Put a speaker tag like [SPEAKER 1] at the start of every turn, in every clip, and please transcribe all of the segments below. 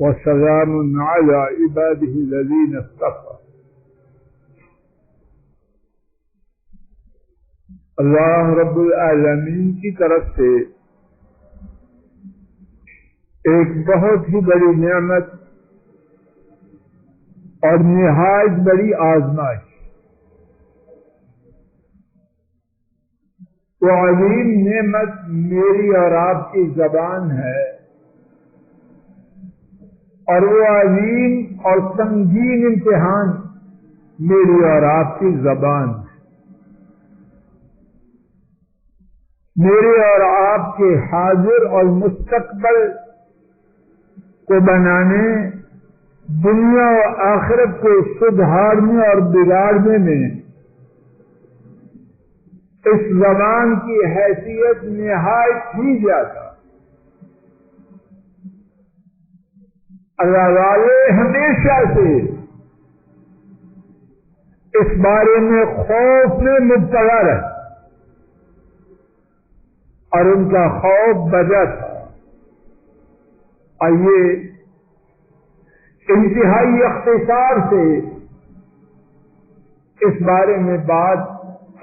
[SPEAKER 1] وسلام على عباده الذين اصطفى. اللہ رب العالمین کی طرف سے ایک بہت ہی بڑی نعمت اور نہایت بڑی آزمائش. وہ عظیم نعمت میری اور آپ کی زبان ہے، اور وہ عظیم اور سنگین امتحان میری اور آپ کی زبان ہے. میرے اور آپ کے حاضر اور مستقبل کو بنانے، دنیا و آخرت کو سدھارنے اور بگاڑنے میں اس زبان کی حیثیت نہایت ہی زیادہ. اللہ والے ہمیشہ سے اس بارے میں خوف میں مبتلا رہے، اور ان کا خوف وجہ تھا. آئیے انتہائی اختصار سے اس بارے میں بات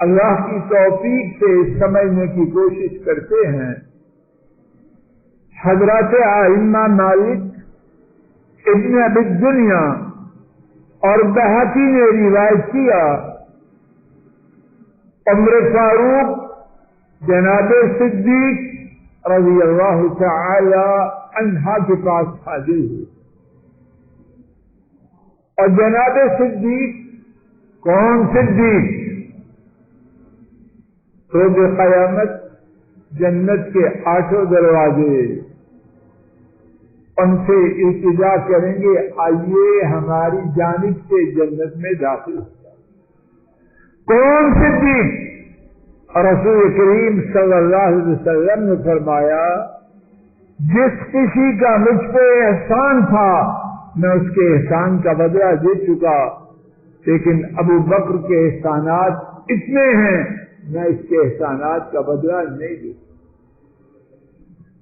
[SPEAKER 1] اللہ کی توفیق سے سمجھنے کی کوشش کرتے ہیں. حضرات ائمہ مالک، ابن ابی الدنیا اور بہقی نے روایت کیا، عمر فاروق جناب صدیق رضی اللہ تعالی عنہ کے پاس حاضر ہوئے. اور جناب صدیق کون صدیق؟ روز قیامت جنت کے 8 دروازے ان سے التجا کریں گے، آئیے ہماری جانب سے جنت میں داخل ہو جائے. کون صدیق؟ رسول کریم صلی اللہ علیہ وسلم نے فرمایا، جس کسی کا مجھ پہ احسان تھا میں اس کے احسان کا بدلہ دے چکا، لیکن ابو بکر کے احسانات اتنے ہیں میں اس کے احسانات کا بدلہ نہیں دوں.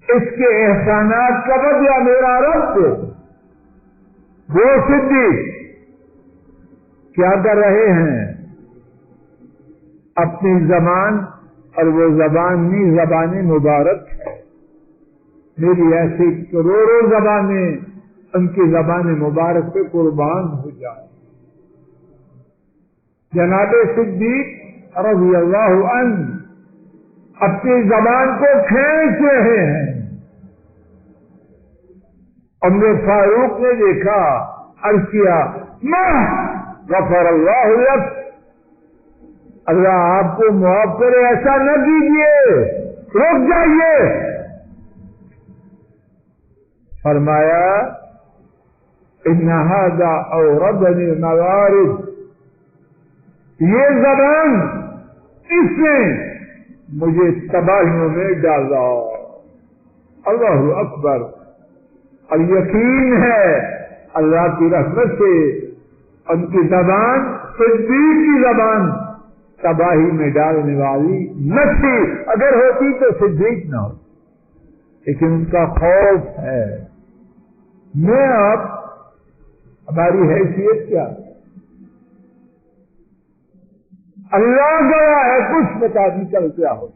[SPEAKER 1] اس کے احسانات کا بدلہ میرا رب دے. وہ صدیق کیا کر رہے ہیں؟ اپنی زبان، اور وہ زبان نہیں، زبان مبارک ہے. میری ایسی کروڑوں زبانیں ان کی زبان مبارک پہ قربان ہو جائیں. جناب صدیق رضی اللہ عنہ اپنی زبان کو کھینچ رہے ہیں. عمر فاروق نے دیکھا، عرض کیا، ما غفر اللہ لک، اللہ آپ کو معاف کرے، ایسا نہ کیجیے، رک جائیے. فرمایا، ان ھذا اوردنی الموارد، یہ زبان اس نے مجھے تباہیوں میں ڈالا. اللہ اکبر. اور یقین ہے اللہ کی رحمت سے ان کی زبان، صدیق کی زبان، تباہی میں ڈالنے والی نہ تھی. اگر ہوتی تو صدیق نہ ہو، لیکن ان کا خوف ہے. میں آپ، ہماری حیثیت کیا؟ اللہ گیا ہے، کچھ پتا نہیں کل کیا ہو،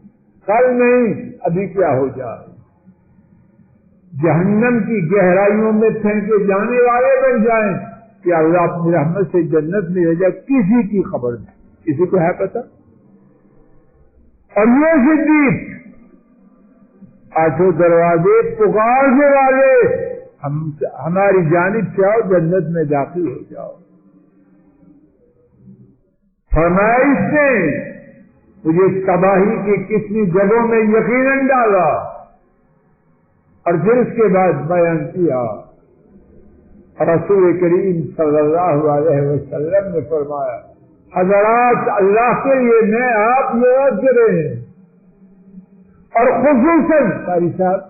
[SPEAKER 1] کل نہیں ابھی کیا ہو جائے. جہنم کی گہرائیوں میں پھینکے جانے والے بن جائیں کہ اللہ اپنی رحمت سے جنت میں لے جائے، کسی کی خبر نہیں. کسی کو ہے پتا؟ اور یہ صدیق 8 دروازے پکارنے والے، ہماری جانب سے آؤ، جنت میں داخل ہو جاؤ. فرمایا، اس نے مجھے تباہی کی کتنی جگہوں میں یقیناً ڈالا. اور پھر اس کے بعد بیان کیا، رسول کریم صلی اللہ علیہ وسلم نے فرمایا، حضرات اللہ کے لیے میں آپ یاد کرے ہیں، اور خصوصاً قاری صاحب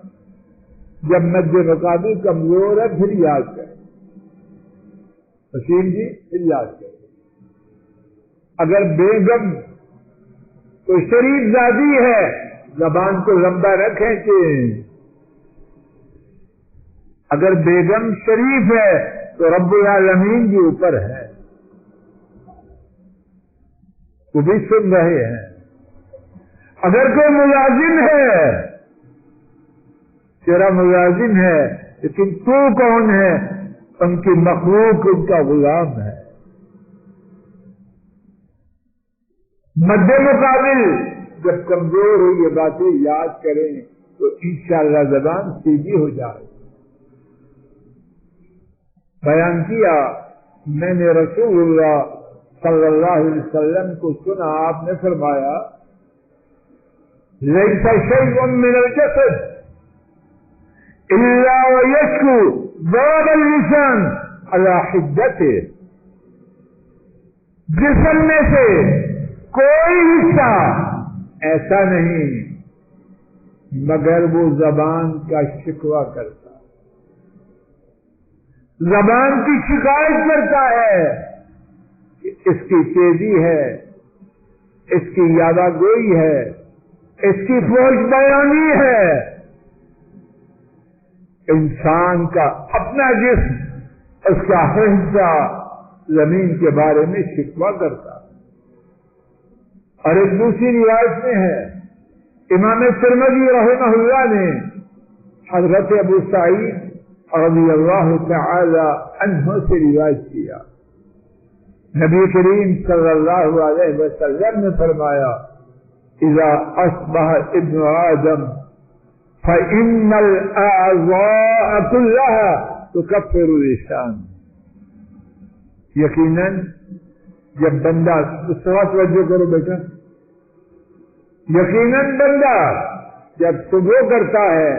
[SPEAKER 1] جب مد مقامی کمزور ہے پھر یاد کریں. وسیم جی پھر یاد کریں. اگر بیگم تو شریف زادی ہے، زبان کو لمبا رکھیں کہ اگر بیگم شریف ہے تو رب العالمین بھی اوپر ہے، وہ بھی سن رہے ہیں۔ اگر کوئی ملازم ہے، تیرا ملازم ہے، لیکن تو کون ہے؟ ان کی مخلوق ان کا غلام ہے۔ مد مقابل جب کمزور ہو یہ باتیں یاد کریں تو انشاءاللہ زبان سیدھی ہو جائے۔ بیان کیا میں نے رسول اللہ صلی اللہ علیہ وسلم کو سنا، آپ نے فرمایا لیس شیء من الجسد الا ویشکو ضرب اللسان علی حدته، جسم میں سے کوئی حصہ ایسا نہیں مگر وہ زبان کا شکوہ کرتا، زبان کی شکایت کرتا ہے کہ اس کی تیزی ہے، اس کی یادہ گوئی ہے، اس کی فوج بیانی ہے۔ انسان کا اپنا جسم، اس کا حصہ زمین کے بارے میں شکوہ کرتا۔ اور ایک دوسری روایت میں ہے، امام ترمذی رحمہ اللہ نے حضرت ابو سعید رضی اللہ تعالی عنہ سے روایت کیا، نبی کریم صلی اللہ علیہ وسلم نے فرمایا اذا اصبح ابن آدم فإن الأعضاء كلها تكفر اللسان۔ یقیناً جب بندہ، توجہ کرو بیٹا، یقیناً بندہ جب صبح کرتا ہے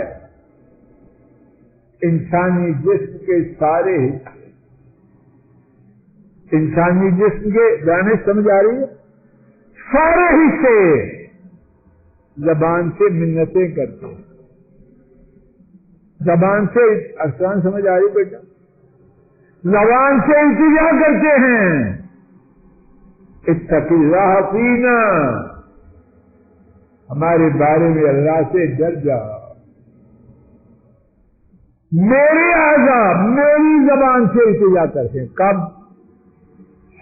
[SPEAKER 1] انسانی جسم کے سارے حصے، انسانی جسم کے جانے سمجھ آ رہی ہے، سارے حصے زبان سے منتیں کرتے ہیں، زبان سے آسان سمجھ آ رہی بیٹا، زبان سے التجا کرتے ہیں اتق اللہ فینا، ہمارے بارے میں اللہ سے ڈر جا۔ میرے اعضاء میری زبان سے التجا کرتے ہیں، کب؟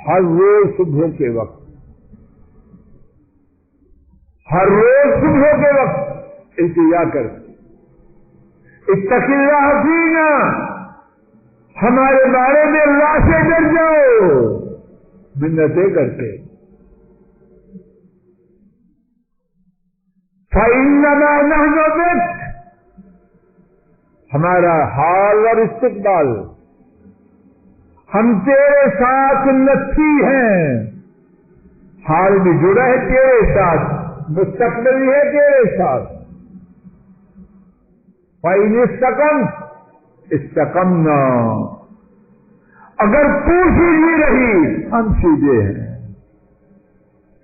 [SPEAKER 1] ہر روز صبح کے وقت، ہر روز صبح کے وقت التجا کرتے اتق اللہ فینا، ہمارے بارے میں اللہ سے ڈر جاؤ، منتیں کرتے۔ فَإِنَّمَا نَحْنُ بِكَ، ہمارا حال اور استقبال، ہم تیرے ساتھ نصیح ہیں، حال بھی جڑا ہے تیرے ساتھ، مستقبل بھی ہے تیرے ساتھ۔ فَإِنِ اسْتَقَمْتَ اسْتَقَمْنَا، اگر تو سیدھی رہی ہم سیدھے ہیں۔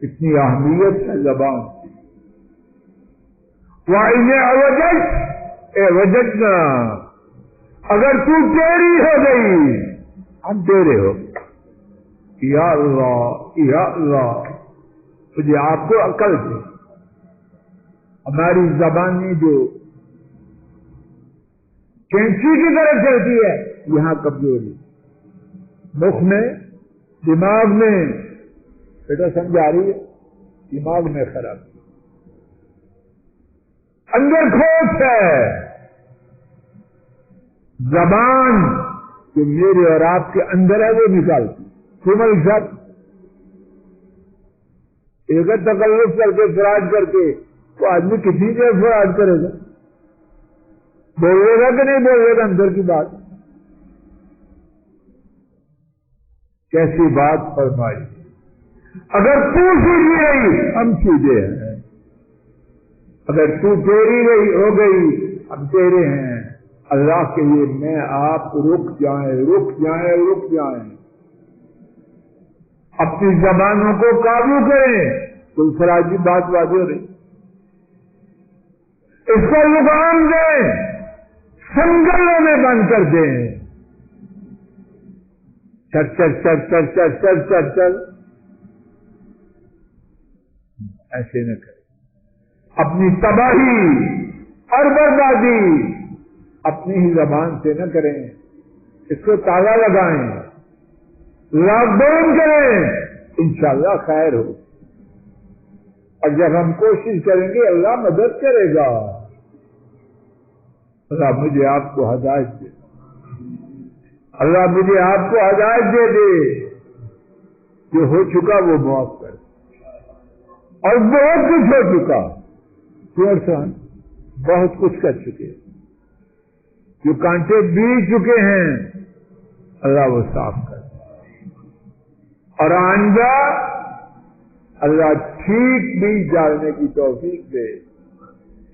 [SPEAKER 1] اتنی اہمیت ہے زبان کی۔ وَإِنِ اعْوَجَجْتَ اعْوَجَجْنَا، اگر تو تیری ہو گئی ہم تیرے ہو۔ یا اللہ یا اللہ، مجھے آپ کو عقل دے۔ ہماری زبانی جو کینچی کی طرح چلتی ہے، یہاں کمزوری، مخ میں، دماغ میں، بیٹا سمجھا رہی ہے، دماغ میں خراب، اندر کھوٹ ہے۔ زبان جو میرے اور آپ کے اندر ہے وہ نکالتی، سمل سب ایک تکلف کر کے فراڈ کر کے تو آدمی کتنی دیر فراڈ کرے گا؟ بولے گا کہ نہیں بولے گا اندر کی بات؟ کیسی بات فرمائی، اگر تو سیدھی رہی ہم سیدھے ہیں، اگر تو تیری رہی ہو گئی ہم تیرے ہیں۔ اللہ کے لیے میں آپ رک جائیں رک جائیں رک جائیں، اپنی زبانوں کو قابو کریں۔ کوئی فراڈی بات واضح ہو رہی، اس کو لگام دیں، سنگلوں میں بند کر دیں، چل چل چل چل چل چل چل چل، ایسے نہ کریں۔ اپنی تباہی اور بربادی اپنی ہی زبان سے نہ کریں، اس کو تالا لگائیں، لاک ڈاؤن کریں، انشاءاللہ خیر ہو۔ اور جب ہم کوشش کریں گے اللہ مدد کرے گا۔ اللہ مجھے آپ کو ہدایت دے، اللہ مجھے آپ کو ہدایت دے دے، جو ہو چکا وہ معاف کر، اور بہت کچھ ہو چکا بہت کچھ کر چکے، جو کانٹے بیت چکے ہیں اللہ وہ صاف کر، اور آئندہ اللہ ٹھیک بیج ڈالنے کی توفیق دے،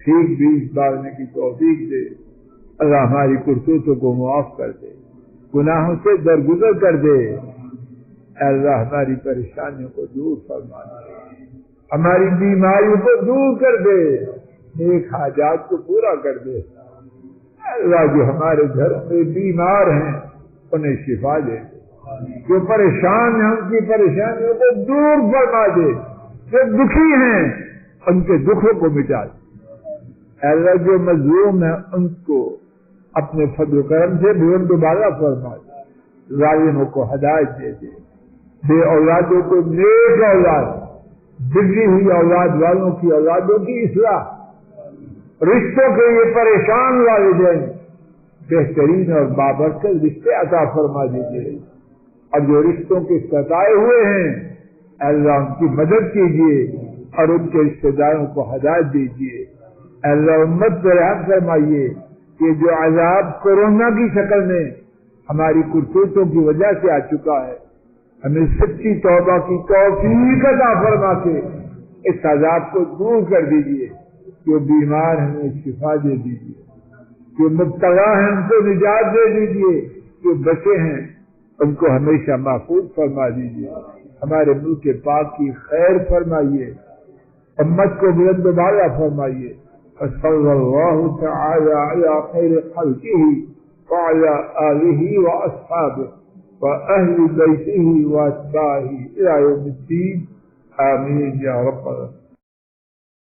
[SPEAKER 1] ٹھیک بیج ڈالنے کی توفیق دے۔ اللہ ہماری کرتوتوں کو معاف کر دے، گناہوں سے درگزر کر دے۔ اے اللہ ہماری پریشانیوں کو دور فرما دے، ہماری بیماریوں کو دور کر دے، نیک حاجات کو پورا کر دے۔ اے اللہ جو ہمارے گھروں میں بیمار ہیں انہیں شفا دے، جو پریشان ہیں ان کی پریشانیوں کو دور فرما دے، جو دکھی ہیں ان کے دکھوں کو مٹا دے۔ اے اللہ جو مظلوم ہیں ان کو اپنے فضل و کرم سے بلند و بالا فرما دے، ظالموں کو ہدایت دے دے، بے اولادوں کو نیک اولاد، بگڑی ہوئی اولاد والوں کی اولادوں کی اصلاح، رشتوں کے یہ پریشان والدین بہترین اور بابرکت رشتے عطا فرما دیجیے، اور جو رشتوں کے ستائے ہوئے ہیں اے اللہ ان کی مدد کیجیے اور ان کے رشتے داروں کو ہدایت دیجیے۔ اے اللہ امت پر رحم فرمائیے کہ جو عذاب کورونا کی شکل میں ہماری کرتوتوں کی وجہ سے آ چکا ہے، ہمیں سچی توبہ کی توفیق عطا فرما کے اس عذاب کو دور کر دیجیے۔ جو بیمار ہیں انہیں شفا دے دیجیے، جو مبتلا ہیں ان کو نجات دے دیجیے، جو بچے ہیں ان کو ہمیشہ محفوظ فرما دیجیے۔ ہمارے ملک پاک کی خیر فرمائیے، امت کو بلند و بالا فرمائیے۔ صلی اللہ تعالی علی خیر خلقہ وعلی آلہ واصحابہ وأهل بيته وأتباعه إلى يوم الدين آمين يا رب العالمين۔